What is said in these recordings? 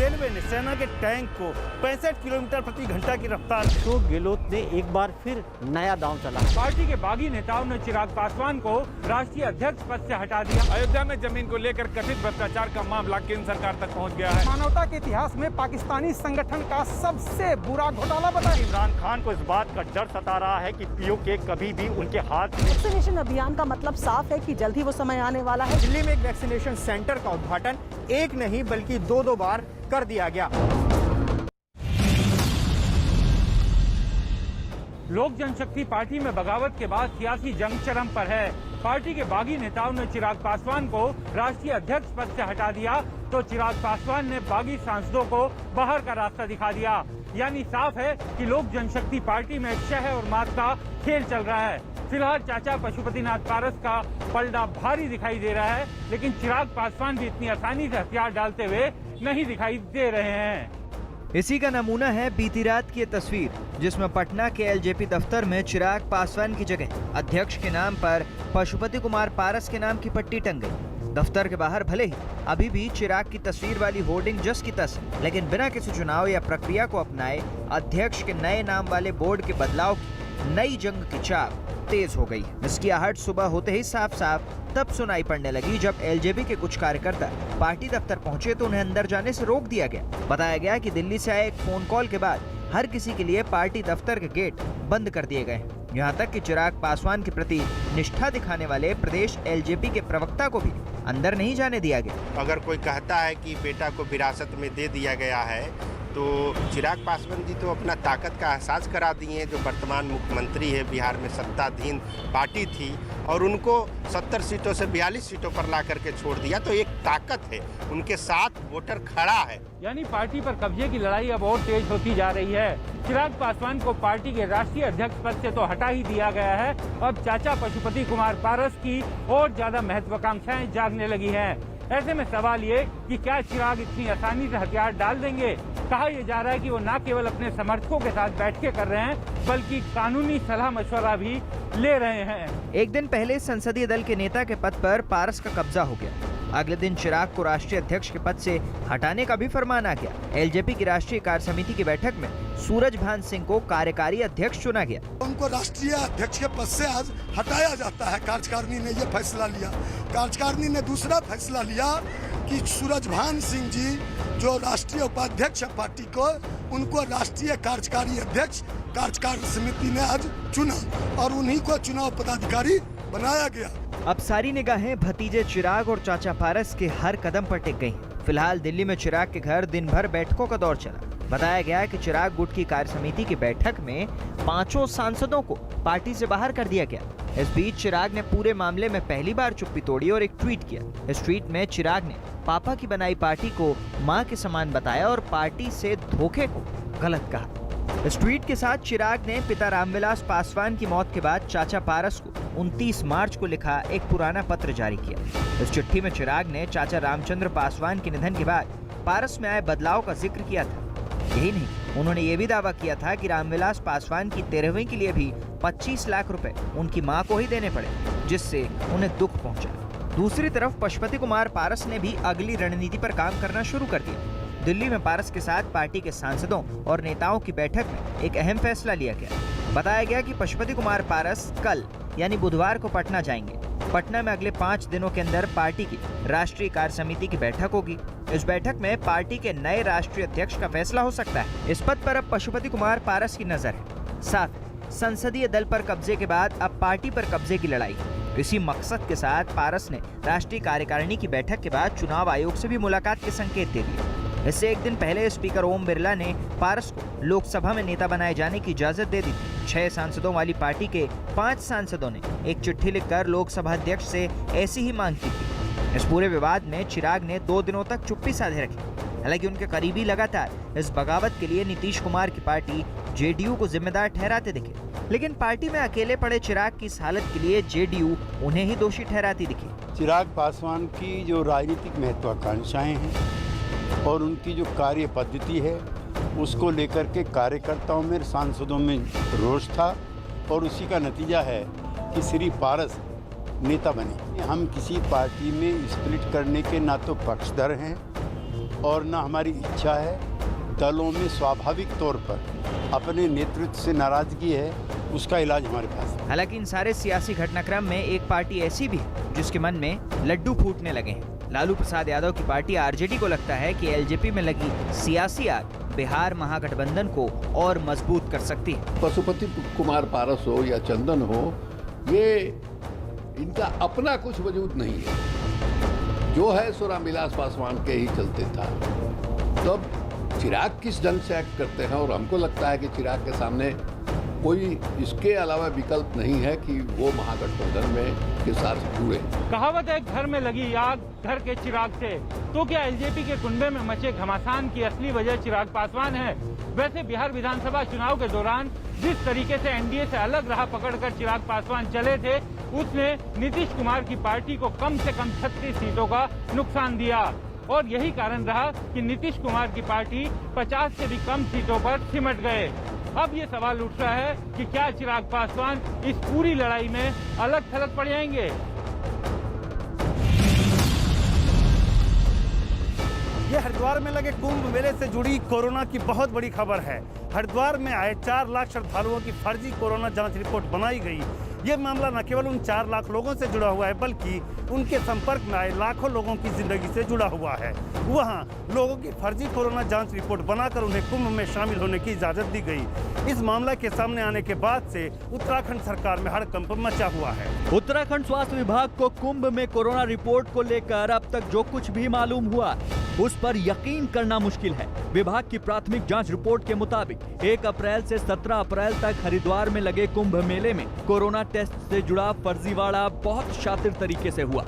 Railway ने सेना के टैंक को 65 किलोमीटर प्रति घंटा की रफ्तार। अशोक गहलोत ने एक बार फिर नया दांव चला। पार्टी के बागी नेताओं ने चिराग पासवान को राष्ट्रीय अध्यक्ष पद से हटा दिया। अयोध्या में जमीन को लेकर कथित भ्रष्टाचार का मामला केंद्र सरकार तक पहुंच गया है। मानवता के इतिहास में पाकिस्तानी संगठन का सबसे बुरा घोटाला बताया। इमरान खान को इस बात का डर सता रहा है कि पीओके कभी भी उनके हाथ। वैक्सीनेशन अभियान का मतलब साफ है कि जल्द ही वो समय आने वाला है। दिल्ली में एक वैक्सीनेशन सेंटर का उद्घाटन एक नहीं बल्कि दो बार कर दिया गया। लोक जनशक्ति पार्टी में बगावत के बाद सियासी जंग चरम पर है। पार्टी के बागी नेताओं ने चिराग पासवान को राष्ट्रीय अध्यक्ष पद से हटा दिया तो चिराग पासवान ने बागी सांसदों को बाहर का रास्ता दिखा दिया। यानी साफ है कि लोक जनशक्ति पार्टी में शह और मात का खेल चल रहा है। फिलहाल चाचा पशुपतिनाथ पारस का पलड़ा भारी दिखाई दे रहा है, लेकिन चिराग पासवान भी इतनी आसानी से हथियार डालते हुए नहीं दिखाई दे रहे हैं। इसी का नमूना है बीती रात की तस्वीर, जिसमें पटना के एलजेपी दफ्तर में चिराग पासवान की जगह अध्यक्ष के नाम पर पशुपति कुमार पारस के नाम की पट्टी टंग गई। दफ्तर के बाहर भले ही अभी भी चिराग की तस्वीर वाली होर्डिंग जस की तस, लेकिन बिना किसी चुनाव या प्रक्रिया को अपनाए अध्यक्ष के नए नाम वाले बोर्ड के बदलाव की नई जंग की चाल तेज हो गई। इसकी आहट सुबह होते ही साफ साफ तब सुनाई पड़ने लगी जब एलजेपी के कुछ कार्यकर्ता पार्टी दफ्तर पहुंचे तो उन्हें अंदर जाने से रोक दिया गया। बताया गया कि दिल्ली से आए एक फोन कॉल के बाद हर किसी के लिए पार्टी दफ्तर के गेट बंद कर दिए गए। यहाँ तक कि चिराग पासवान के प्रति निष्ठा दिखाने वाले प्रदेश एलजेपी के प्रवक्ता को भी अंदर नहीं जाने दिया गया। अगर कोई कहता है कि बेटा को विरासत में दे दिया गया है तो चिराग पासवान जी तो अपना ताकत का एहसास करा दिए। जो वर्तमान मुख्यमंत्री है, बिहार में सत्ताधीन पार्टी थी और उनको 70 सीटों से 42 सीटों पर ला करके छोड़ दिया, तो एक ताकत है, उनके साथ वोटर खड़ा है। यानी पार्टी पर कब्जे की लड़ाई अब और तेज होती जा रही है। चिराग पासवान को पार्टी के राष्ट्रीय अध्यक्ष पद से तो हटा ही दिया गया है, अब चाचा पशुपति कुमार पारस की और ज्यादा महत्वाकांक्षाएं जागने लगी हैं। ऐसे में सवाल ये कि क्या चिराग इतनी आसानी से हथियार डाल देंगे? कहा यह जा रहा है कि वो न केवल अपने समर्थकों के साथ बैठकें कर रहे हैं बल्कि कानूनी सलाह मशवरा भी ले रहे हैं। एक दिन पहले संसदीय दल के नेता के पद पर पारस का कब्जा हो गया। अगले दिन चिराग को राष्ट्रीय अध्यक्ष के पद से हटाने का भी फरमान आ गया। एलजेपी की राष्ट्रीय कार्य समिति की बैठक में सूरजभान सिंह को कार्यकारी अध्यक्ष चुना गया। उनको राष्ट्रीय अध्यक्ष के पद से आज हटाया जाता है। कार्यकारिणी ने ये फैसला लिया। कार्यकारिणी ने दूसरा फैसला लिया कि सूरजभान सिंह जी जो राष्ट्रीय उपाध्यक्ष है पार्टी को, उनको राष्ट्रीय कार्यकारी अध्यक्ष कार्यकारिणी समिति ने आज चुना और उन्हीं को चुनाव पदाधिकारी बनाया गया। अब सारी निगाहें भतीजे चिराग और चाचा पारस के हर कदम पर टिक गई। फिलहाल दिल्ली में चिराग के घर दिन भर बैठकों का दौर चला। बताया गया कि चिराग गुट की कार्य समिति की बैठक में 5 सांसदों को पार्टी से बाहर कर दिया गया। इस बीच चिराग ने पूरे मामले में पहली बार चुप्पी तोड़ी और एक ट्वीट किया। इस ट्वीट में चिराग ने पापा की बनाई पार्टी को मां के समान बताया और पार्टी से धोखे को गलत कहा। इस ट्वीट के साथ चिराग ने पिता रामविलास पासवान की मौत के बाद चाचा पारस को 29 मार्च को लिखा एक पुराना पत्र जारी किया। इस चिट्ठी में चिराग ने चाचा रामचंद्र पासवान के निधन के बाद पारस में आए बदलाव का जिक्र किया था। यही नहीं, उन्होंने ये भी दावा किया था कि रामविलास पासवान की 13वीं के लिए भी 25 लाख रुपए उनकी मां को ही देने पड़े, जिससे उन्हें दुख पहुंचा। दूसरी तरफ पशुपति कुमार पारस ने भी अगली रणनीति पर काम करना शुरू कर दिया। दिल्ली में पारस के साथ पार्टी के सांसदों और नेताओं की बैठक में एक अहम फैसला लिया गया। बताया गया कि पशुपति कुमार पारस कल यानी बुधवार को पटना जाएंगे। पटना में अगले 5 दिनों के अंदर पार्टी की राष्ट्रीय कार्य समिति की बैठक होगी। इस बैठक में पार्टी के नए राष्ट्रीय अध्यक्ष का फैसला हो सकता है। इस पद पर अब पशुपति कुमार पारस की नजर है। साथ संसदीय दल पर कब्जे के बाद अब पार्टी पर कब्जे की लड़ाई। इसी मकसद के साथ पारस ने राष्ट्रीय कार्यकारिणी की बैठक के बाद चुनाव आयोग से भी मुलाकात के संकेत दे दिए। इससे एक दिन पहले स्पीकर ओम बिरला ने पारस को लोकसभा में नेता बनाए जाने की इजाजत दे दी। 6 सांसदों वाली पार्टी के 5 सांसदों ने एक चिट्ठी लिखकर लोकसभा अध्यक्ष से ऐसी ही मांग की थी। इस पूरे विवाद में चिराग ने 2 दिनों तक चुप्पी साधे रखी। हालांकि उनके करीबी लगातार इस बगावत के लिए नीतीश कुमार की पार्टी जेडीयू को जिम्मेदार ठहराते दिखे, लेकिन पार्टी में अकेले पड़े चिराग की इस हालत के लिए जेडीयू उन्हें ही दोषी ठहराती दिखी। चिराग पासवान की जो राजनीतिक महत्वाकांक्षाएं हैं और उनकी जो कार्य पद्धति है, उसको लेकर के कार्यकर्ताओं में, सांसदों में रोष था और उसी का नतीजा है कि श्री पारस नेता बने। हम किसी पार्टी में स्प्लिट करने के ना तो पक्षधर हैं और न हमारी इच्छा है। दलों में स्वाभाविक तौर पर अपने नेतृत्व से नाराजगी है, उसका इलाज हमारे पास है। हालांकि इन सारे सियासी घटनाक्रम में एक पार्टी ऐसी भी है जिसके मन में लड्डू फूटने लगे हैं। लालू प्रसाद यादव की पार्टी आरजेडी को लगता है कि एलजेपी में लगी सियासी आग बिहार महागठबंधन को और मजबूत कर सकती है। पशुपति कुमार पारस हो या चंदन हो, ये इनका अपना कुछ वजूद नहीं है। जो है सो रामविलास पासवान के ही चलते था। तब चिराग किस ढंग से एक्ट करते हैं, और हमको लगता है कि चिराग के सामने कोई इसके अलावा विकल्प नहीं है कि वो महागठबंधन में के साथ जुड़े। कहावत है, घर में लगी आग घर के चिराग से। तो क्या एलजेपी के कुंबे में मचे घमासान की असली वजह चिराग पासवान है? वैसे बिहार विधानसभा चुनाव के दौरान जिस तरीके से एनडीए से अलग राह पकड़कर चिराग पासवान चले थे, उसने नीतीश कुमार की पार्टी को कम से कम 36 सीटों का नुकसान दिया। और यही कारण रहा कि नीतीश कुमार की पार्टी 50 से भी कम सीटों पर सिमट गए। अब ये सवाल उठ रहा है कि क्या चिराग पासवान इस पूरी लड़ाई में अलग थलग पड़ जाएंगे? ये हरिद्वार में लगे कुंभ मेले से जुड़ी कोरोना की बहुत बड़ी खबर है। हरिद्वार में आए 4 लाख श्रद्धालुओं की फर्जी कोरोना जांच रिपोर्ट बनाई गई। ये मामला न केवल उन 4 लाख लोगों से जुड़ा हुआ है, बल्कि उनके संपर्क में आए लाखों लोगों की जिंदगी से जुड़ा हुआ है। वहाँ लोगों की फर्जी कोरोना जांच रिपोर्ट बनाकर उन्हें कुंभ में शामिल होने की इजाजत दी गई। इस मामला के सामने आने के बाद से उत्तराखंड सरकार में हड़कंप मचा हुआ है। उत्तराखंड स्वास्थ्य विभाग को कुंभ में कोरोना रिपोर्ट को लेकर अब तक जो कुछ भी मालूम हुआ उस पर यकीन करना मुश्किल है। विभाग की प्राथमिक जांच रिपोर्ट के मुताबिक 1 अप्रैल से 17 अप्रैल तक हरिद्वार में लगे कुंभ मेले में कोरोना टेस्ट से जुड़ा फर्जीवाड़ा बहुत शातिर तरीके से हुआ।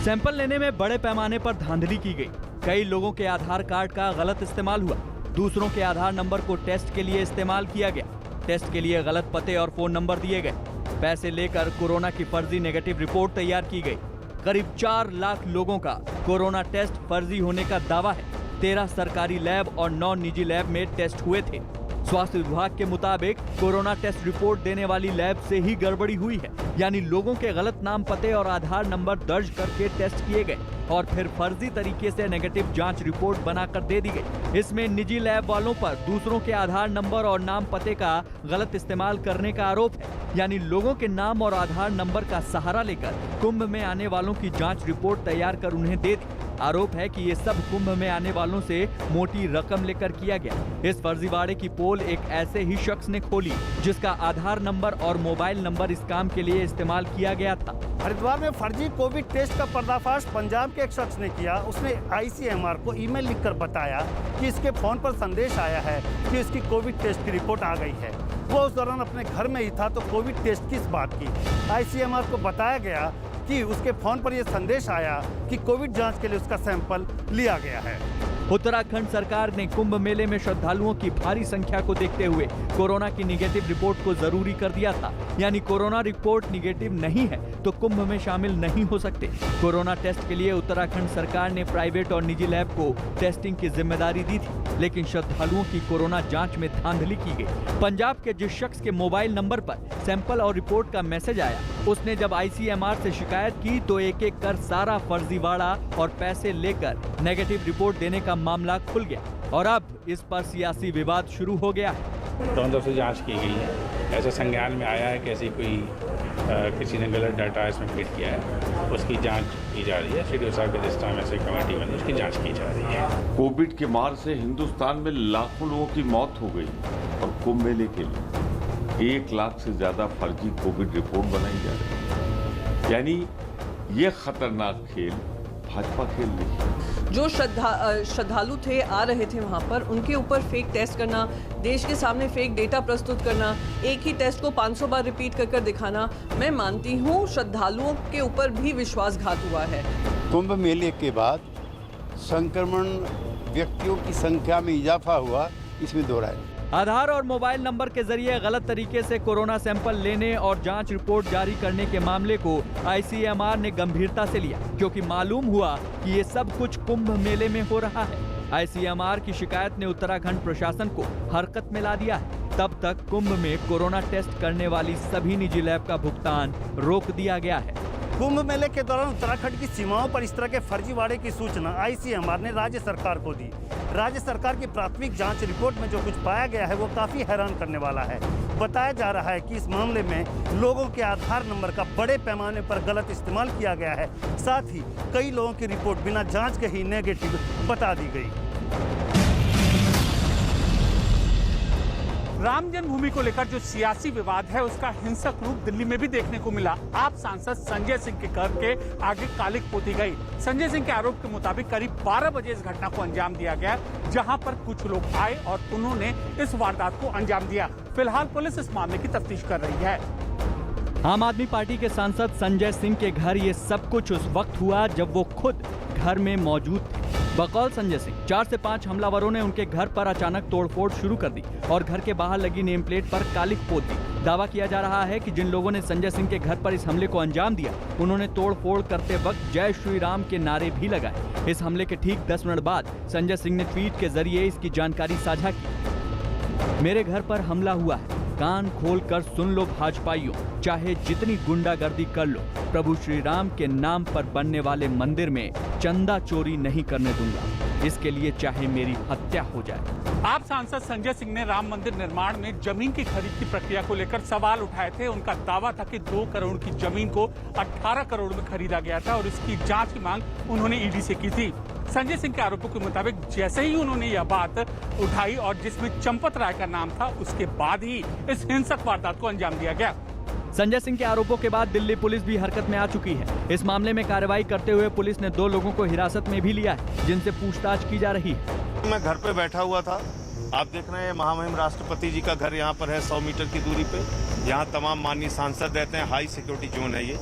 सैंपल लेने में बड़े पैमाने पर धांधली की गई। कई लोगों के आधार कार्ड का गलत इस्तेमाल हुआ। दूसरों के आधार नंबर को टेस्ट के लिए इस्तेमाल किया गया। टेस्ट के लिए गलत पते और फोन नंबर दिए गए। पैसे लेकर कोरोना की फर्जी नेगेटिव रिपोर्ट तैयार की गई। करीब 4 लाख लोगों का कोरोना टेस्ट फर्जी होने का दावा है। 13 सरकारी लैब और 9 निजी लैब में टेस्ट हुए थे। स्वास्थ्य विभाग के मुताबिक कोरोना टेस्ट रिपोर्ट देने वाली लैब से ही गड़बड़ी हुई है, यानी लोगों के गलत नाम पते और आधार नंबर दर्ज करके टेस्ट किए गए और फिर फर्जी तरीके से नेगेटिव जांच रिपोर्ट बनाकर दे दी गई। इसमें निजी लैब वालों पर दूसरों के आधार नंबर और नाम पते का गलत इस्तेमाल करने का आरोप है, यानी लोगों के नाम और आधार नंबर का सहारा लेकर कुंभ में आने वालों की जांच रिपोर्ट तैयार कर उन्हें दे दी। आरोप है कि ये सब कुंभ में आने वालों से मोटी रकम लेकर किया गया। इस फर्जीवाड़े की पोल एक ऐसे ही शख्स ने खोली जिसका आधार नंबर और मोबाइल नंबर इस काम के लिए इस्तेमाल किया गया था। हरिद्वार में फर्जी कोविड टेस्ट का पर्दाफाश पंजाब के एक शख्स ने किया। उसने आईसीएमआर को ईमेल लिखकर बताया कि इसके फोन पर संदेश आया है कि इसकी कोविड टेस्ट की रिपोर्ट आ गई है। वो उस दौरान अपने घर में ही था, तो कोविड टेस्ट किस बात की। आईसीएमआर को बताया गया कि उसके फोन पर यह संदेश आया कि कोविड जांच के लिए उसका सैंपल लिया गया है। उत्तराखंड सरकार ने कुंभ मेले में श्रद्धालुओं की भारी संख्या को देखते हुए कोरोना की निगेटिव रिपोर्ट को जरूरी कर दिया था, यानी कोरोना रिपोर्ट निगेटिव नहीं है तो कुंभ में शामिल नहीं हो सकते। कोरोना टेस्ट के लिए उत्तराखंड सरकार ने प्राइवेट और निजी लैब को टेस्टिंग की जिम्मेदारी दी थी, लेकिन श्रद्धालुओं की कोरोना जांच में धांधली की गई। पंजाब के जिस शख्स के मोबाइल नंबर पर सैंपल और रिपोर्ट का मैसेज आया, उसने जब आईसीएमआर से शिकायत की तो एक एक कर सारा फर्जीवाड़ा और पैसे लेकर नेगेटिव रिपोर्ट देने का मामला खुल गया और अब इस पर सियासी विवाद शुरू हो गया है। दोनों तरफ से जांच की गई है। ऐसा संज्ञान में आया है कि ऐसी कोई किसी ने गलत डाटा इसमें फीड किया है, उसकी जांच की जा रही है। शेड्यूल साहब के जिस टाइम ऐसे कमेटी बनी, उसकी जांच की जा रही है। कोविड के मार से हिंदुस्तान में लाखों लोगों की मौत हो गई और कुंभ मेले के लिए 1 लाख से ज्यादा फर्जी कोविड रिपोर्ट बनाई जा रही है। यानी ये खतरनाक खेल भाजपा खेल रही। जो श्रद्धालु थे, आ रहे थे वहाँ पर, उनके ऊपर फेक टेस्ट करना, देश के सामने फेक डेटा प्रस्तुत करना, एक ही टेस्ट को 500 बार रिपीट कर दिखाना, मैं मानती हूँ श्रद्धालुओं के ऊपर भी विश्वासघात हुआ है। कुंभ मेले के बाद संक्रमण व्यक्तियों की संख्या में इजाफा हुआ, इसमें दो राय। आधार और मोबाइल नंबर के जरिए गलत तरीके से कोरोना सैंपल लेने और जांच रिपोर्ट जारी करने के मामले को आईसीएमआर ने गंभीरता से लिया, क्योंकि मालूम हुआ कि ये सब कुछ कुंभ मेले में हो रहा है। आईसीएमआर की शिकायत ने उत्तराखंड प्रशासन को हरकत में ला दिया है। तब तक कुंभ में कोरोना टेस्ट करने वाली सभी निजी लैब का भुगतान रोक दिया गया है। कुंभ मेले के दौरान उत्तराखंड की सीमाओं पर इस तरह के फर्जीवाड़े की सूचना आईसीएमआर ने राज्य सरकार को दी। राज्य सरकार की प्राथमिक जांच रिपोर्ट में जो कुछ पाया गया है वो काफी हैरान करने वाला है। बताया जा रहा है कि इस मामले में लोगों के आधार नंबर का बड़े पैमाने पर गलत इस्तेमाल किया गया है। साथ ही कई लोगों की रिपोर्ट बिना जांच के ही नेगेटिव बता दी गई। राम जन्मभूमि को लेकर जो सियासी विवाद है उसका हिंसक रूप दिल्ली में भी देखने को मिला। आप सांसद संजय सिंह के घर के आगे कालिक पोती गई। संजय सिंह के आरोप के मुताबिक करीब 12 बजे इस घटना को अंजाम दिया गया, जहां पर कुछ लोग आए और उन्होंने इस वारदात को अंजाम दिया। फिलहाल पुलिस इस मामले की तफ्तीश कर रही है। आम आदमी पार्टी के सांसद संजय सिंह के घर ये सब कुछ उस वक्त हुआ जब वो खुद घर में मौजूद थे। बकौल संजय सिंह 4 से 5 हमलावरों ने उनके घर पर अचानक तोड़फोड़ शुरू कर दी और घर के बाहर लगी नेम प्लेट पर कालिक पोत दी। दावा किया जा रहा है कि जिन लोगों ने संजय सिंह के घर पर इस हमले को अंजाम दिया, उन्होंने तोड़फोड़ करते वक्त जय श्री राम के नारे भी लगाए। इस हमले के ठीक 10 मिनट बाद संजय सिंह ने ट्वीट के जरिए इसकी जानकारी साझा की। मेरे घर पर हमला हुआ है, कान खोल कर सुन लो भाजपाइयों, चाहे जितनी गुंडागर्दी कर लो, प्रभु श्री राम के नाम पर बनने वाले मंदिर में चंदा चोरी नहीं करने दूंगा। इसके लिए चाहे मेरी हत्या हो जाए। आप सांसद संजय सिंह ने राम मंदिर निर्माण में जमीन की खरीद की प्रक्रिया को लेकर सवाल उठाए थे। उनका दावा था कि 2 करोड़ की जमीन को 18 करोड़ में खरीदा गया था और इसकी जांच की मांग उन्होंने ईडी से की थी। संजय सिंह के आरोपों के मुताबिक जैसे ही उन्होंने यह बात उठाई और जिसमें चंपत राय का नाम था, उसके बाद ही इस हिंसक वारदात को अंजाम दिया गया। संजय सिंह के आरोपों के बाद दिल्ली पुलिस भी हरकत में आ चुकी है। इस मामले में कार्रवाई करते हुए पुलिस ने 2 लोगों को हिरासत में भी लिया है, जिनसे पूछताछ की जा रही है। मैं घर पे बैठा हुआ था, आप देख रहे हैं महामहिम राष्ट्रपति जी का घर यहाँ पर है 100 मीटर की दूरी पे। यहाँ तमाम माननीय सांसद रहते हैं, हाई सिक्योरिटी जोन है ये।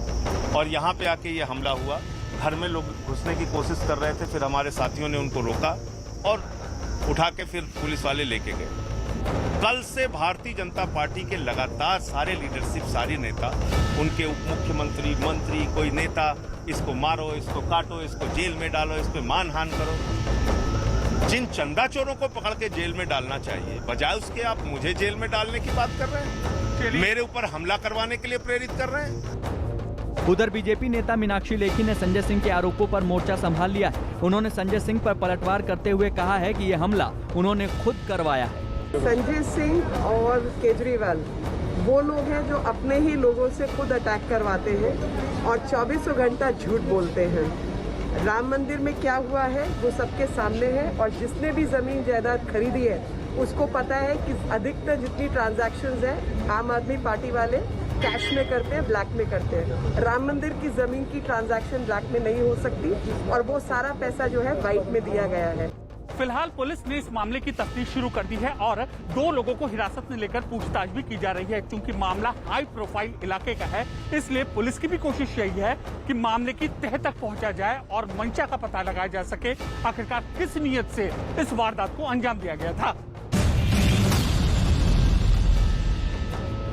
और यहाँ पे आके ये हमला हुआ। घर में लोग घुसने की कोशिश कर रहे थे, फिर हमारे साथियों ने उनको रोका और उठा के फिर पुलिस वाले लेके गए। कल से भारतीय जनता पार्टी के लगातार सारे लीडरशिप, सारे नेता, उनके उप मुख्यमंत्री, मंत्री, कोई नेता, इसको मारो, इसको काटो, इसको जेल में डालो, इस पे मानहान करो। जिन चंदा चोरों को पकड़ के जेल में डालना चाहिए, बजाय उसके आप मुझे जेल में डालने की बात कर रहे हैं, मेरे ऊपर हमला करवाने के लिए प्रेरित कर रहे हैं। उधर बीजेपी नेता मीनाक्षी लेखी ने संजय सिंह के आरोपों पर मोर्चा संभाल लिया है। उन्होंने संजय सिंह पर पलटवार करते हुए कहा है कि ये हमला उन्होंने खुद करवाया है। संजय सिंह और केजरीवाल वो लोग हैं जो अपने ही लोगों से खुद अटैक करवाते हैं और 24 घंटा झूठ बोलते हैं। राम मंदिर में क्या हुआ है वो सबके सामने है और जिसने भी जमीन जायदाद खरीदी है उसको पता है कि अधिकतर जितनी ट्रांजैक्शंस है आम आदमी पार्टी वाले कैश में करते हैं, ब्लैक में करते हैं। राम मंदिर की जमीन की ट्रांजैक्शन ब्लैक में नहीं हो सकती और वो सारा पैसा जो है व्हाइट में दिया गया है। फिलहाल पुलिस ने इस मामले की तफ्तीश शुरू कर दी है और 2 लोगों को हिरासत में लेकर पूछताछ भी की जा रही है। क्योंकि मामला हाई प्रोफाइल इलाके का है, इसलिए पुलिस की भी कोशिश यही है कि मामले की तह तक पहुंचा जाए और मंशा का पता लगाया जा सके, आखिरकार किस नीयत से इस वारदात को अंजाम दिया गया था।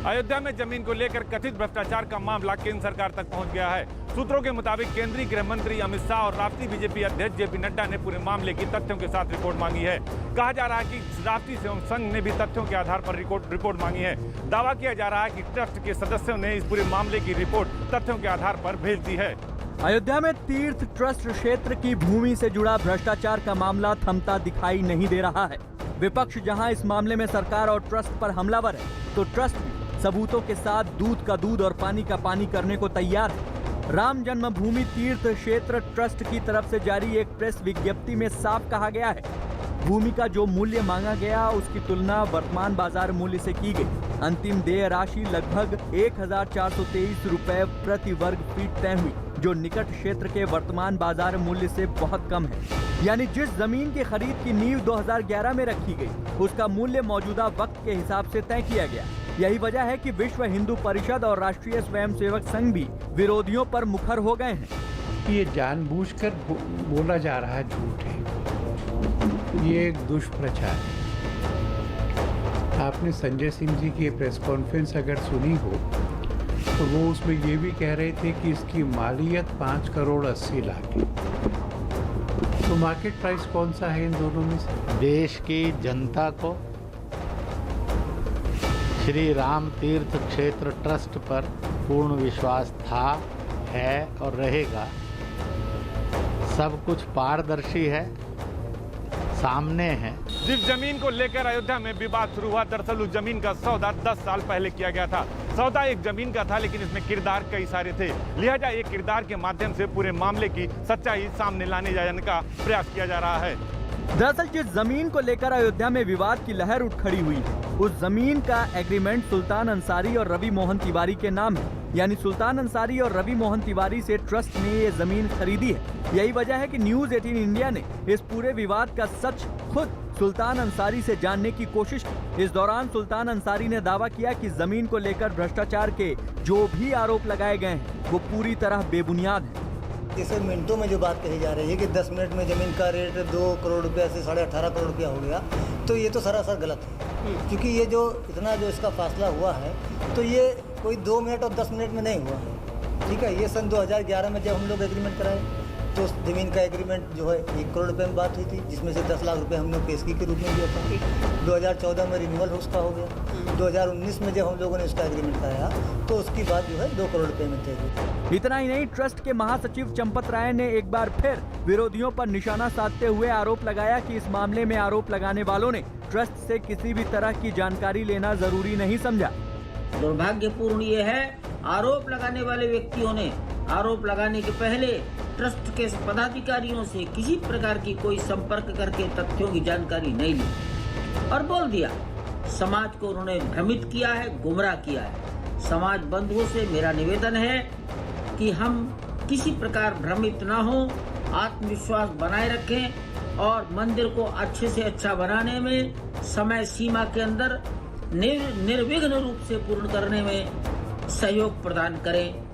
अयोध्या में जमीन को लेकर कथित भ्रष्टाचार का मामला केंद्र सरकार तक पहुंच गया है। सूत्रों के मुताबिक केंद्रीय गृह मंत्री अमित शाह और राष्ट्रीय बीजेपी अध्यक्ष जेपी नड्डा ने पूरे मामले की तथ्यों के साथ रिपोर्ट मांगी है। कहा जा रहा है कि राष्ट्रीय सेवक संघ ने भी तथ्यों के आधार पर रिपोर्ट मांगी है। दावा किया जा रहा है कि ट्रस्ट के सदस्यों ने इस पूरे मामले की रिपोर्ट तथ्यों के आधार पर भेज दी है। अयोध्या में तीर्थ ट्रस्ट क्षेत्र की भूमि से जुड़ा भ्रष्टाचार का मामला थमता दिखाई नहीं दे रहा है। विपक्ष जहां इस मामले में सरकार और ट्रस्ट पर हमलावर है, तो ट्रस्ट भी सबूतों के साथ दूध का दूध और पानी का पानी करने को तैयार है। राम जन्मभूमि तीर्थ क्षेत्र ट्रस्ट की तरफ से जारी एक प्रेस विज्ञप्ति में साफ कहा गया है, भूमि का जो मूल्य मांगा गया उसकी तुलना वर्तमान बाजार मूल्य से की गई। अंतिम देय राशि लगभग 1423 रुपए प्रति वर्ग फीट तय हुई, जो निकट क्षेत्र के वर्तमान बाजार मूल्य से बहुत कम है। यानी जिस जमीन की खरीद की नींव 2011 में रखी गई, उसका मूल्य मौजूदा वक्त के हिसाब से तय किया गया। यही वजह है कि विश्व हिंदू परिषद और राष्ट्रीय स्वयंसेवक संघ भी विरोधियों पर मुखर हो गए हैं। ये जानबूझकर बोला जा रहा है, झूठ है, ये एक दुष्प्रचार है। आपने संजय सिंह जी की प्रेस कॉन्फ्रेंस अगर सुनी हो तो वो उसमें ये भी कह रहे थे कि इसकी मालियत 5 करोड़ 80 लाख है। तो मार्केट प्राइस कौन सा है इन दोनों में से? देश की जनता को श्री राम तीर्थ क्षेत्र ट्रस्ट पर पूर्ण विश्वास था, है और रहेगा, सब कुछ पारदर्शी है, सामने है। जिस जमीन को लेकर अयोध्या में विवाद शुरू हुआ, दरअसल उस जमीन का सौदा 10 साल पहले किया गया था। सौदा एक जमीन का था, लेकिन इसमें किरदार कई सारे थे। लिहाजा एक किरदार के माध्यम से पूरे मामले की सच्चाई सामने लाने जाने का प्रयास किया जा रहा है। दरअसल जिस जमीन को लेकर अयोध्या में विवाद की लहर उठ खड़ी हुई है, उस जमीन का एग्रीमेंट सुल्तान अंसारी और रवि मोहन तिवारी के नाम है। यानी सुल्तान अंसारी और रवि मोहन तिवारी से ट्रस्ट ने ये जमीन खरीदी है। यही वजह है कि न्यूज 18 इंडिया ने इस पूरे विवाद का सच खुद सुल्तान अंसारी से जानने की कोशिश की। इस दौरान सुल्तान अंसारी ने दावा किया कि जमीन को लेकर भ्रष्टाचार के जो भी आरोप लगाए गए हैं वो पूरी तरह बेबुनियाद है। जैसे मिनटों में जो बात कही जा रही है कि 10 मिनट में जमीन का रेट 2 करोड़ रुपया से 18.5 करोड़ रुपया हो गया, तो ये तो सरासर गलत है। क्योंकि ये जो इतना जो इसका फासला हुआ है, तो ये कोई 2 मिनट और 10 मिनट में नहीं हुआ है। ठीक है, ये सन 2011 में जब हम लोग एग्रीमेंट कराए, तो उस जमीन का एग्रीमेंट जो है 1 करोड़ रुपए में बात हुई थी, जिसमें से 10 लाख रुपए हमने पेशगी के रूप में दिया था। 2014 में रिन्यूअल उसका हो गया। 2019 में जब हम लोगों ने उसका एग्रीमेंट कराया, तो उसकी बात जो है 2 करोड़ रुपए में थी। इतना ही नहीं, ट्रस्ट के महासचिव चंपत राय ने एक बार फिर विरोधियों पर निशाना साधते हुए आरोप लगाया कि इस मामले में आरोप लगाने वालों ने ट्रस्ट से किसी भी तरह की जानकारी लेना जरूरी नहीं समझा। दुर्भाग्यपूर्ण ये है, आरोप लगाने वाले व्यक्तियों ने आरोप लगाने के पहले ट्रस्ट के पदाधिकारियों से किसी प्रकार की कोई संपर्क करके तथ्यों की जानकारी नहीं ली और बोल दिया। समाज को उन्होंने भ्रमित किया है, गुमराह किया है। समाज बंधुओं से मेरा निवेदन है कि हम किसी प्रकार भ्रमित न हो, आत्मविश्वास बनाए रखें और मंदिर को अच्छे से अच्छा बनाने में समय सीमा के अंदर निर्विघ्न रूप से पूर्ण करने में सहयोग प्रदान करें।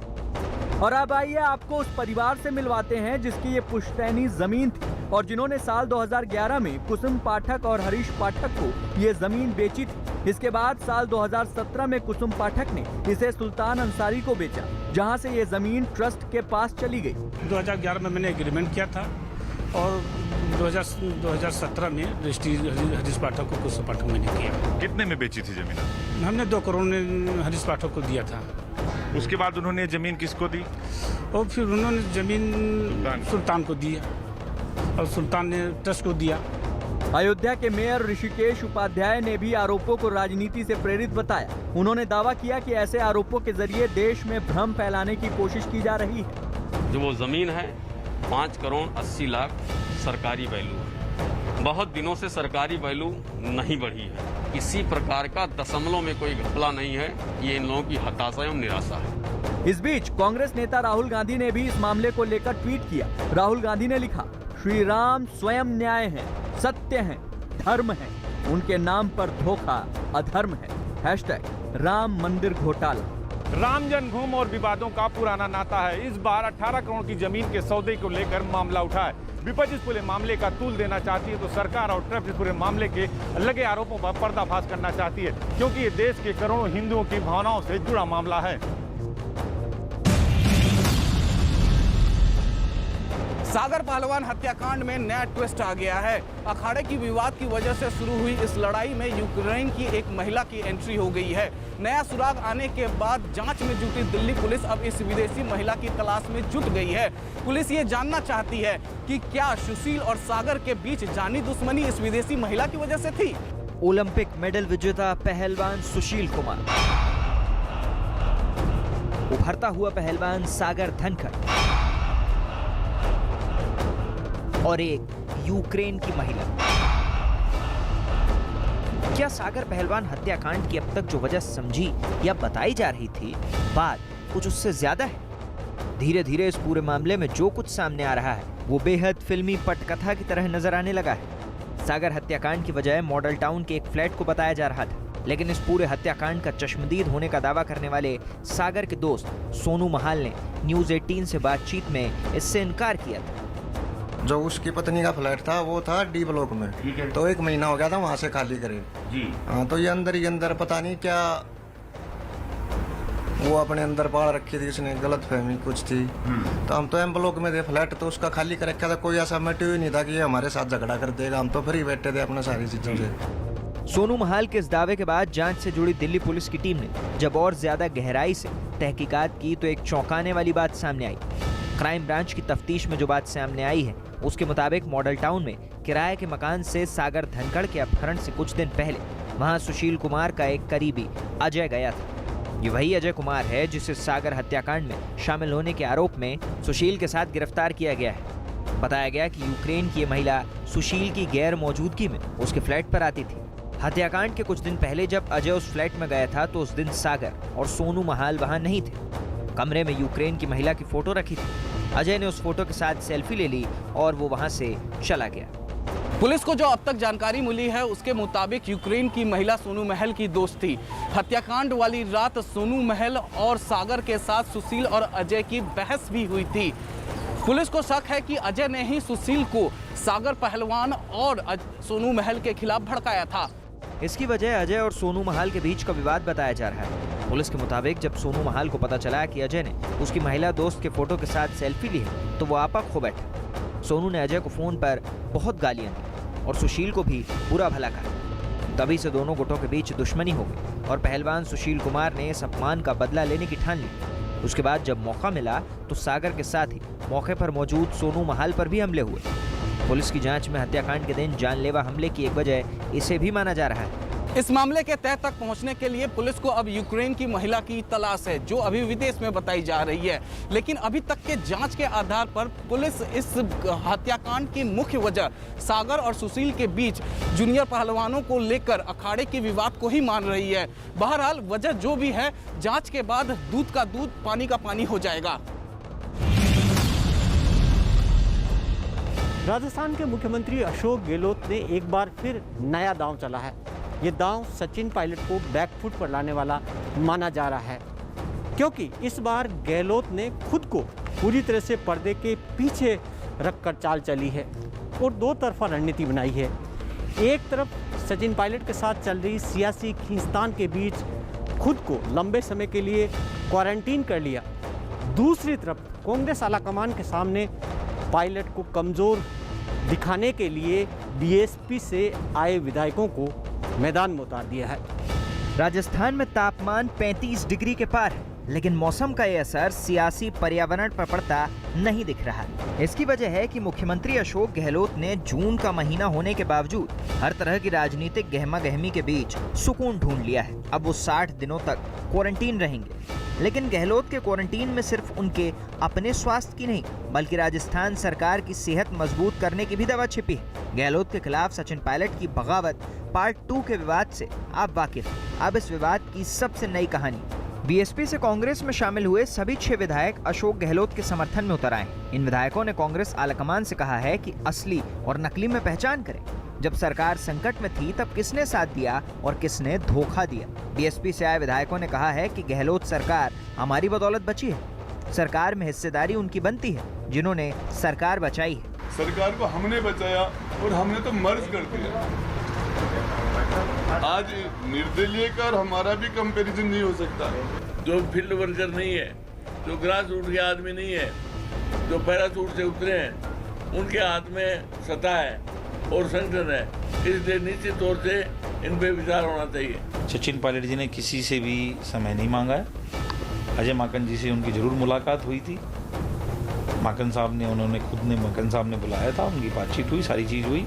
और अब आइए आपको उस परिवार से मिलवाते हैं जिसकी ये पुश्तैनी जमीन थी और जिन्होंने साल 2011 में कुसुम पाठक और हरीश पाठक को ये जमीन बेची थी। इसके बाद साल 2017 में कुसुम पाठक ने इसे सुल्तान अंसारी को बेचा, जहां से ये जमीन ट्रस्ट के पास चली गई। 2011 में मैंने एग्रीमेंट किया था और 2017 में रजिस्ट्री हरीश पाठक को कुसुम पाठक मैंने किया। कितने में बेची थी जमीन? हमने 2 करोड़ में हरीश पाठक को दिया था। उसके बाद उन्होंने जमीन किसको दी? और फिर उन्होंने जमीन सुल्तान को दिया और सुल्तान ने ट्रस्ट को दिया। अयोध्या के मेयर ऋषिकेश उपाध्याय ने भी आरोपों को राजनीति से प्रेरित बताया। उन्होंने दावा किया कि ऐसे आरोपों के जरिए देश में भ्रम फैलाने की कोशिश की जा रही है। जो वो जमीन है 5 करोड़ 80 लाख सरकारी वैल्यू है। बहुत दिनों से सरकारी वैल्यू नहीं बढ़ी है। किसी प्रकार का दशमलव में कोई घपला नहीं है। ये इन लोगों की हताशा एवं निराशा है। इस बीच कांग्रेस नेता राहुल गांधी ने भी इस मामले को लेकर ट्वीट किया। राहुल गांधी ने लिखा, श्री राम स्वयं न्याय है, सत्य है, धर्म है, उनके नाम पर धोखा अधर्म है। #राम मंदिर घोटाला। राम जन्मभूमि और विवादों का पुराना नाता है। इस बार 18 करोड़ की जमीन के सौदे को लेकर मामला उठा है। विपक्ष इस पूरे मामले का तूल देना चाहती है, तो सरकार और ट्रस्ट इस पूरे मामले के लगे आरोपों पर पर्दाफाश करना चाहती है, क्योंकि ये देश के करोड़ों हिंदुओं की भावनाओं से जुड़ा मामला है। सागर पहलवान हत्याकांड में नया ट्विस्ट आ गया है। अखाड़े की विवाद की वजह से शुरू हुई इस लड़ाई में यूक्रेन की एक महिला की एंट्री हो गई है। नया सुराग आने के बाद जांच में जुटी दिल्ली पुलिस अब इस विदेशी महिला की तलाश में जुट गई है। पुलिस ये जानना चाहती है कि क्या सुशील और सागर के बीच जानी दुश्मनी इस विदेशी महिला की वजह से थी। ओलंपिक मेडल विजेता पहलवान सुशील कुमार, उभरता हुआ पहलवान सागर धनखड़ और एक यूक्रेन की महिला। क्या सागर पहलवान हत्याकांड की अब तक जो वजह समझी या बताई जा रही थी, बात कुछ उससे ज्यादा है? धीरे धीरे इस पूरे मामले में जो कुछ सामने आ रहा है वो बेहद फिल्मी पटकथा की तरह नजर आने लगा है। सागर हत्याकांड की वजह मॉडल टाउन के एक फ्लैट को बताया जा रहा था, लेकिन इस पूरे हत्याकांड का चश्मदीद होने का दावा करने वाले सागर के दोस्त सोनू महाल ने न्यूज 18 से बातचीत में इससे इनकार किया था। जो उसकी पत्नी का फ्लैट था वो था डी ब्लॉक में, तो 1 महीना हो गया था वहाँ से खाली करे जी। हाँ, तो ये अंदर ही अंदर पता नहीं क्या वो अपने अंदर पाल रखी थी इसने, गलत फहमी कुछ थी। तो हम तो एम ब्लॉक में थे फ्लैट, तो उसका खाली कर रखा था। कोई ऐसा मोटिव ही नहीं था कि ये हमारे साथ झगड़ा कर देगा। हम तो फ्री बैठे थे अपने सारी चीजों से। सोनू महाल के इस दावे के बाद जांच से जुड़ी दिल्ली पुलिस की टीम ने जब और ज्यादा गहराई से तहकीकात की तो एक चौंकाने वाली बात सामने आई। क्राइम ब्रांच की तफ्तीश में जो बात सामने आई है उसके मुताबिक मॉडल टाउन में किराए के मकान से सागर धनखड़ के अपहरण से कुछ दिन पहले वहां सुशील कुमार का एक करीबी अजय गया था। ये वही अजय कुमार है जिसे सागर हत्याकांड में शामिल होने के आरोप में सुशील के साथ गिरफ्तार किया गया है। बताया गया कि यूक्रेन की ये महिला सुशील की गैर मौजूदगी में उसके फ्लैट पर आती थी। हत्याकांड के कुछ दिन पहले जब अजय उस फ्लैट में गया था तो उस दिन सागर और सोनू महाल वहां नहीं थे। कमरे में यूक्रेन की महिला की फोटो रखी थी। अजय ने उस फोटो के साथ सेल्फी ले ली और वो वहां से चला गया। पुलिस को जो अब तक जानकारी मिली है उसके मुताबिक यूक्रेन की महिला सोनू महल की दोस्त थी। हत्याकांड वाली रात सोनू महल और सागर के साथ सुशील और अजय की बहस भी हुई थी। पुलिस को शक है कि अजय ने ही सुशील को सागर पहलवान और सोनू महल के खिलाफ भड़काया था। इसकी वजह अजय और सोनू महाल के बीच का विवाद बताया जा रहा है। पुलिस के मुताबिक जब सोनू महाल को पता चला कि अजय ने उसकी महिला दोस्त के फोटो के साथ सेल्फी ली है तो वो आपा खो बैठा। सोनू ने अजय को फोन पर बहुत गालियां दी और सुशील को भी बुरा भला कहा। तभी से दोनों गुटों के बीच दुश्मनी हो गई और पहलवान सुशील कुमार ने इस अपमान का बदला लेने की ठान ली। उसके बाद जब मौका मिला तो सागर के साथ ही मौके पर मौजूद सोनू महाल पर भी हमले हुए। पुलिस की जांच में हत्याकांड के दिन जानलेवा हमले की एक वजह इसे भी माना जा रहा है। इस मामले के तह तक पहुंचने के लिए पुलिस को अब यूक्रेन की महिला की तलाश है जो अभी विदेश में बताई जा रही है। लेकिन अभी तक के जांच के आधार पर पुलिस इस हत्याकांड की मुख्य वजह सागर और सुशील के बीच जूनियर पहलवानों को लेकर अखाड़े के विवाद को ही मान रही है। बहरहाल वजह जो भी है जांच के बाद दूध का दूध पानी का पानी हो जाएगा। राजस्थान के मुख्यमंत्री अशोक गहलोत ने एक बार फिर नया दांव चला है। ये दांव सचिन पायलट को बैकफुट पर लाने वाला माना जा रहा है, क्योंकि इस बार गहलोत ने खुद को पूरी तरह से पर्दे के पीछे रखकर चाल चली है और दो तरफा रणनीति बनाई है। एक तरफ सचिन पायलट के साथ चल रही सियासी खींचतान के बीच खुद को लंबे समय के लिए क्वारंटीन कर लिया। दूसरी तरफ कांग्रेस आलाकमान के सामने पायलट को कमज़ोर दिखाने के लिए बीएसपी से आए विधायकों को मैदान में उतार दिया है। राजस्थान में तापमान 35 डिग्री के पार है, लेकिन मौसम का ये असर सियासी पर्यावरण पर पड़ता नहीं दिख रहा। इसकी वजह है कि मुख्यमंत्री अशोक गहलोत ने जून का महीना होने के बावजूद हर तरह की राजनीतिक गहमा गहमी के बीच सुकून ढूंढ लिया है। अब वो 60 दिनों तक क्वारंटीन रहेंगे। लेकिन गहलोत के क्वारंटीन में सिर्फ उनके अपने स्वास्थ्य की नहीं बल्कि राजस्थान सरकार की सेहत मजबूत करने की भी दवा छिपी है। गहलोत के खिलाफ सचिन पायलट की बगावत पार्ट 2 के विवाद से आप वाकिफ। अब इस विवाद की सबसे नई कहानी। बीएसपी से कांग्रेस में शामिल हुए सभी 6 विधायक अशोक गहलोत के समर्थन में उतर आए। इन विधायकों ने कांग्रेस आलाकमान से कहा है कि असली और नकली में पहचान करें। जब सरकार संकट में थी तब किसने साथ दिया और किसने धोखा दिया। बीएसपी से आए विधायकों ने कहा है कि गहलोत सरकार हमारी बदौलत बची है। सरकार में हिस्सेदारी उनकी बनती है जिन्होंने सरकार बचाई है। सरकार को हमने बचाया और हमने तो मर्ज कर दिया। आज निर्दलीय का और हमारा भी कंपैरिजन नहीं हो सकता। जो फील्ड वर्कर नहीं है, जो ग्रास रूट के आदमी नहीं है, जो पैराशूट से उतरे हैं, उनके हाथ में सत्ता है और संगठन है, इसलिए निश्चित तौर से इन पे विचार होना चाहिए। सचिन पायलट जी ने किसी से भी समय नहीं मांगा है। अजय माकन जी से उनकी जरूर मुलाकात हुई थी। माकन साहब ने माकन साहब ने बुलाया था, उनकी बातचीत हुई, सारी चीज़ हुई।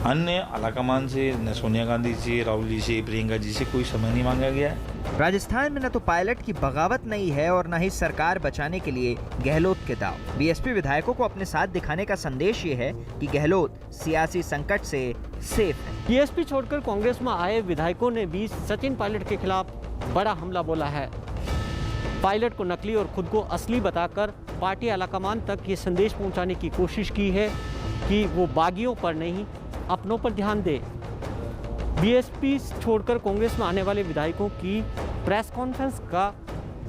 अन्य आलाकमान से न सोनिया गांधी से, राहुल जी से, प्रियंका जी से कोई समय नहीं मांगा गया है। राजस्थान में न तो पायलट की बगावत नहीं है और न ही सरकार बचाने के लिए गहलोत के दाव। बीएसपी विधायकों को अपने साथ दिखाने का संदेश ये है कि गहलोत सियासी संकट से सेफ है। बीएसपी छोड़कर कांग्रेस में आए विधायकों ने भी सचिन पायलट के खिलाफ बड़ा हमला बोला है। पायलट को नकली और खुद को असली बताकर पार्टी आलाकमान तक ये संदेश पहुंचाने की कोशिश की है कि वो बागियों पर नहीं अपनों पर ध्यान दे। बीएसपी छोड़कर कांग्रेस में आने वाले विधायकों की प्रेस कॉन्फ्रेंस का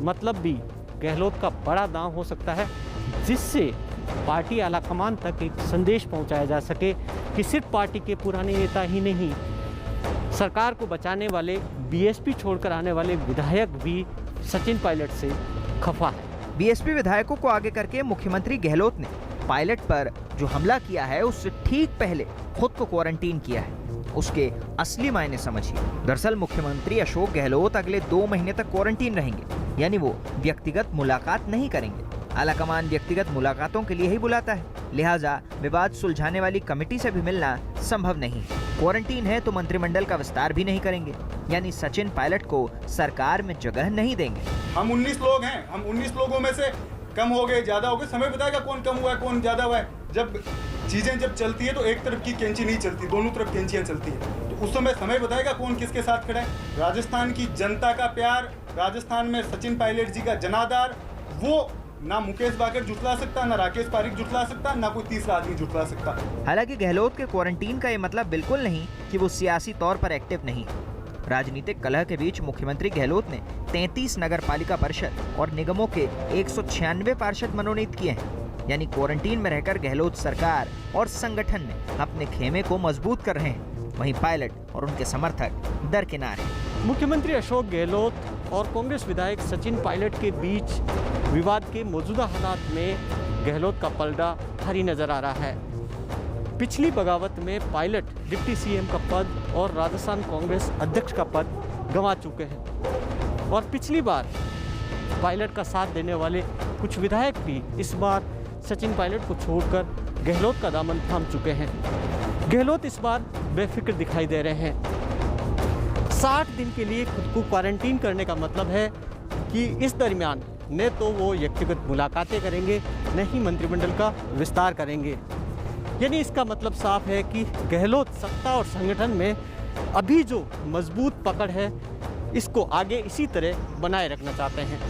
मतलब भी गहलोत का बड़ा दांव हो सकता है, जिससे पार्टी आलाकमान तक एक संदेश पहुंचाया जा सके कि सिर्फ पार्टी के पुराने नेता ही नहीं, सरकार को बचाने वाले बीएसपी छोड़कर आने वाले विधायक भी सचिन पायलट से खफा है। बीएसपी विधायकों को आगे करके मुख्यमंत्री गहलोत ने पायलट पर जो हमला किया है उससे ठीक पहले खुद को क्वारंटीन किया है। उसके असली मायने समझिए। दरअसल मुख्यमंत्री अशोक गहलोत अगले 2 महीने तक क्वारंटीन रहेंगे। यानी वो व्यक्तिगत मुलाकात नहीं करेंगे। आलाकमान व्यक्तिगत मुलाकातों के लिए ही बुलाता है, लिहाजा विवाद सुलझाने वाली कमेटी से भी मिलना संभव नहीं। क्वारंटीन है तो मंत्रिमंडल का विस्तार भी नहीं करेंगे, यानी सचिन पायलट को सरकार में जगह नहीं देंगे। हम 19 लोग हैं, हम 19 लोगों में से कम हो गए, ज्यादा हो गए, समय बताएगा कौन कम हुआ है कौन ज्यादा हुआ है। जब चीजें जब चलती है तो एक तरफ की कैंची नहीं चलती, दोनों तरफ कैंचियां चलती है, तो उस समय बताएगा कौन किसके साथ खड़ा है। राजस्थान की जनता का प्यार, राजस्थान में सचिन पायलट जी का जनाधार, वो ना मुकेश बाकर जुटला सकता, ना राकेश पारीक जुटला सकता, ना कोई तीसरा आदमी जुटला सकता। हालांकि गहलोत के क्वारंटीन का ये मतलब बिल्कुल नहीं कि वो सियासी तौर पर एक्टिव नहीं। राजनीतिक कलह के बीच मुख्यमंत्री गहलोत ने 33 नगर पालिका परिषद और निगमों के 196 पार्षद मनोनीत किए हैं, यानी क्वारंटीन में रहकर गहलोत सरकार और संगठन में अपने खेमे को मजबूत कर रहे हैं। वहीं पायलट और उनके समर्थक दरकिनार हैं। मुख्यमंत्री अशोक गहलोत और कांग्रेस विधायक सचिन पायलट के बीच विवाद के मौजूदा हालात में गहलोत का पलड़ा भारी नजर आ रहा है। पिछली बगावत में पायलट डिप्टी सीएम का पद और राजस्थान कांग्रेस अध्यक्ष का पद गंवा चुके हैं, और पिछली बार पायलट का साथ देने वाले कुछ विधायक भी इस बार सचिन पायलट को छोड़कर गहलोत का दामन थाम चुके हैं। गहलोत इस बार बेफिक्र दिखाई दे रहे हैं। 60 दिन के लिए खुद को क्वारंटीन करने का मतलब है कि इस दरमियान न तो वो व्यक्तिगत मुलाकातें करेंगे, न ही मंत्रिमंडल का विस्तार करेंगे। यानी इसका मतलब साफ है कि गहलोत सत्ता और संगठन में अभी जो मजबूत पकड़ है, इसको आगे इसी तरह बनाए रखना चाहते हैं।